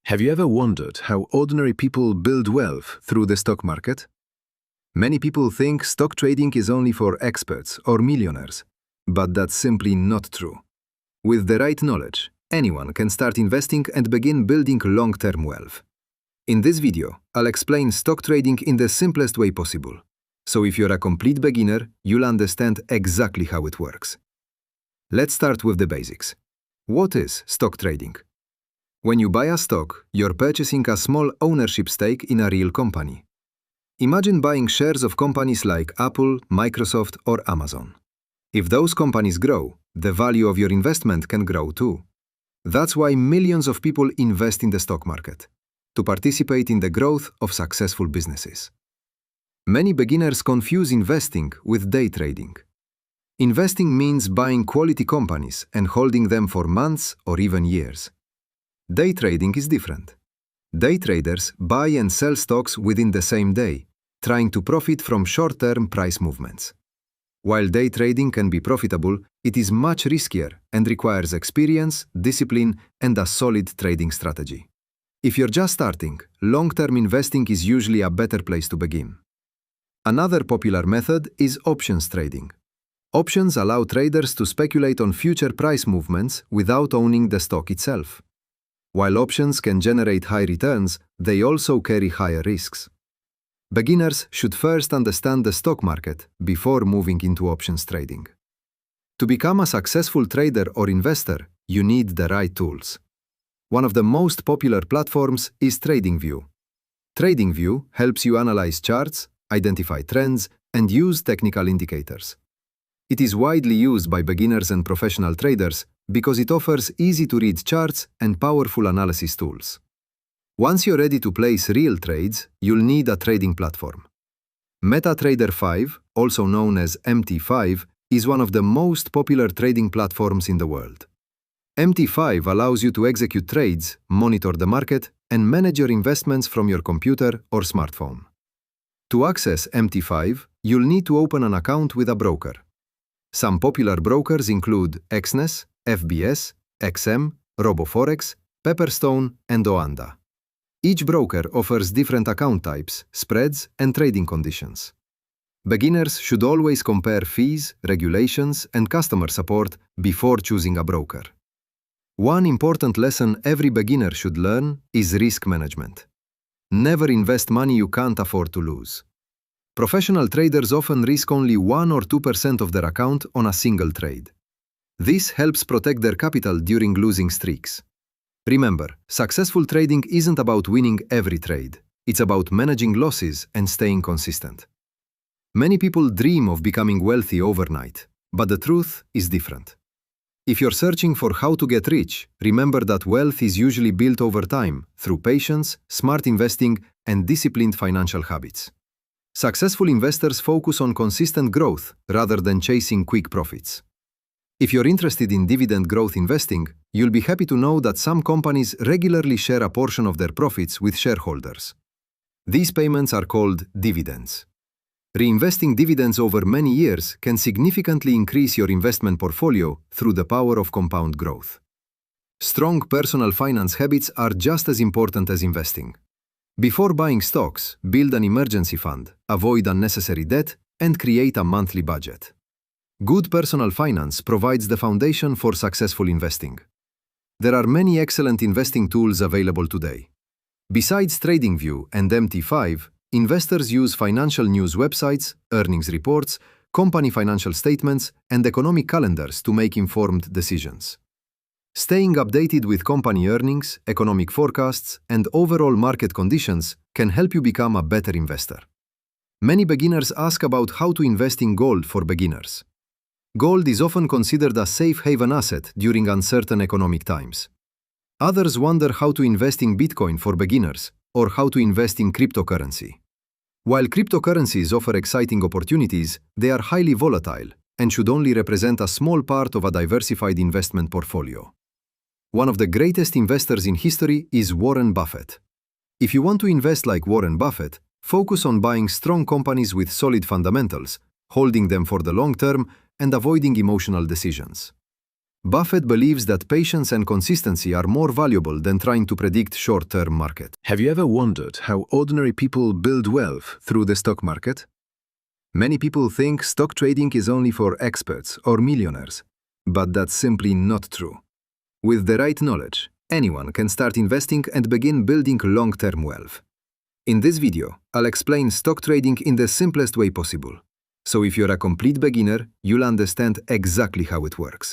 Have you ever wondered how ordinary people build wealth through the stock market? Many people think stock trading is only for experts or millionaires, but that's simply not true. With the right knowledge, anyone can start investing and begin building long-term wealth. In this video, I'll explain stock trading in the simplest way possible. So if you're a complete beginner, you'll understand exactly how it works. Let's start with the basics. What is stock trading? When you buy a stock, you're purchasing a small ownership stake in a real company. Imagine buying shares of companies like Apple, Microsoft, or Amazon. If those companies grow, the value of your investment can grow too. That's why millions of people invest in the stock market, to participate in the growth of successful businesses. Many beginners confuse investing with day trading. Investing means buying quality companies and holding them for months or even years. Day trading is different. Day traders buy and sell stocks within the same day, trying to profit from short-term price movements. While day trading can be profitable, it is much riskier and requires experience, discipline, and a solid trading strategy. If you're just starting, long-term investing is usually a better place to begin. Another popular method is options trading. Options allow traders to speculate on future price movements without owning the stock itself. While options can generate high returns, they also carry higher risks. Beginners should first understand the stock market before moving into options trading. To become a successful trader or investor, you need the right tools. One of the most popular platforms is TradingView. TradingView helps you analyze charts, identify trends, and use technical indicators. It is widely used by beginners and professional traders because it offers easy-to-read charts and powerful analysis tools. Once you're ready to place real trades, you'll need a trading platform. MetaTrader 5, also known as MT5, is one of the most popular trading platforms in the world. MT5 allows you to execute trades, monitor the market, and manage your investments from your computer or smartphone. To access MT5, you'll need to open an account with a broker. Some popular brokers include Exness, FBS, XM, RoboForex, Pepperstone, and OANDA. Each broker offers different account types, spreads, and trading conditions. Beginners should always compare fees, regulations, and customer support before choosing a broker. One important lesson every beginner should learn is risk management. Never invest money you can't afford to lose. Professional traders often risk only 1 or 2% of their account on a single trade. This helps protect their capital during losing streaks. Remember, successful trading isn't about winning every trade. It's about managing losses and staying consistent. Many people dream of becoming wealthy overnight, but the truth is different. If you're searching for how to get rich, remember that wealth is usually built over time through patience, smart investing, and disciplined financial habits. Successful investors focus on consistent growth rather than chasing quick profits. If you're interested in dividend growth investing, you'll be happy to know that some companies regularly share a portion of their profits with shareholders. These payments are called dividends. Reinvesting dividends over many years can significantly increase your investment portfolio through the power of compound growth. Strong personal finance habits are just as important as investing. Before buying stocks, build an emergency fund, avoid unnecessary debt, and create a monthly budget. Good personal finance provides the foundation for successful investing. There are many excellent investing tools available today. Besides TradingView and MT5, investors use financial news websites, earnings reports, company financial statements, and economic calendars to make informed decisions. Staying updated with company earnings, economic forecasts, and overall market conditions can help you become a better investor. Many beginners ask about how to invest in gold for beginners. Gold is often considered a safe haven asset during uncertain economic times. Others wonder how to invest in Bitcoin for beginners or how to invest in cryptocurrency. While cryptocurrencies offer exciting opportunities, they are highly volatile and should only represent a small part of a diversified investment portfolio. One of the greatest investors in history is Warren Buffett. If you want to invest like Warren Buffett, focus on buying strong companies with solid fundamentals, holding them for the long term, and avoiding emotional decisions. Buffett believes that patience and consistency are more valuable than trying to predict short-term market. Have you ever wondered how ordinary people build wealth through the stock market? Many people think stock trading is only for experts or millionaires, but that's simply not true. With the right knowledge, anyone can start investing and begin building long-term wealth. In this video, I'll explain stock trading in the simplest way possible. So if you're a complete beginner, you'll understand exactly how it works.